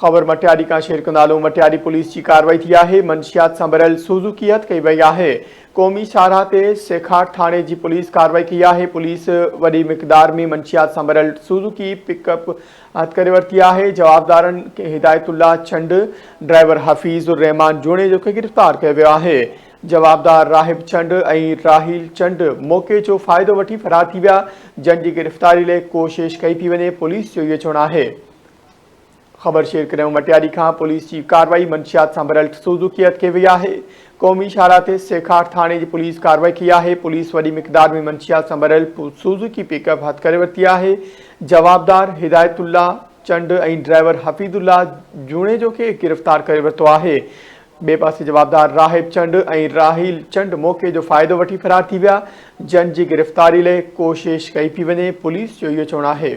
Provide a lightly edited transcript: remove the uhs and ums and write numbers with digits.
ख़बर मटियारी का share कंदालो। Matiari police की कार्रवाई थी है। मंशियात सां भरियल सुज़ुकी हथ कई वई है। क़ौमी शाहराह ते सेखाट थाने की पुलिस कार्रवाई की है। पुलिस वही मिक़दार में मंशियात सां भरियल सुज़ुकी पिकअप हथ करे वरती है। जवाबदारन के हिदायतुल्लाह चंड, ड्राइवर हफीज़ुर रहमान जूणे जो गिरफ्तार किया वियो है। जवाबदार राहिब चंड और राहिल चंड मौके जो फ़ायदो वठी फरार थी विया। जन की गिरफ्तारी लाइ कोशिश कई पी वने। पुलिस जो ये चवणु है। ख़बर शेयर करूं मटियारी का। पुलिस की कार्रवाई मंशियात सां भरियल सुज़ुकी हथ कई वई है। क़ौमी शाहराह ते सेखाट थाने की पुलिस कार्रवाई की है। पुलिस वही मिक़दार में मंशियात सां भरियल सुज़ुकी पिकअप हथ करे वरती है। जवाबदार हिदायतुल्लाह चंड और ड्राइवर हफीज़ुल्लाह जूणे जो गिरफ्तार करे वरतो है। बे पासे जवाबदार राहिब चंड और राहिल चंड मौके जो फ़ायदो वठी फरार थी विया। जन की गिरफ्तारी लाइ कोशिश कई पी वने। पुलिस जो ये चवणु है।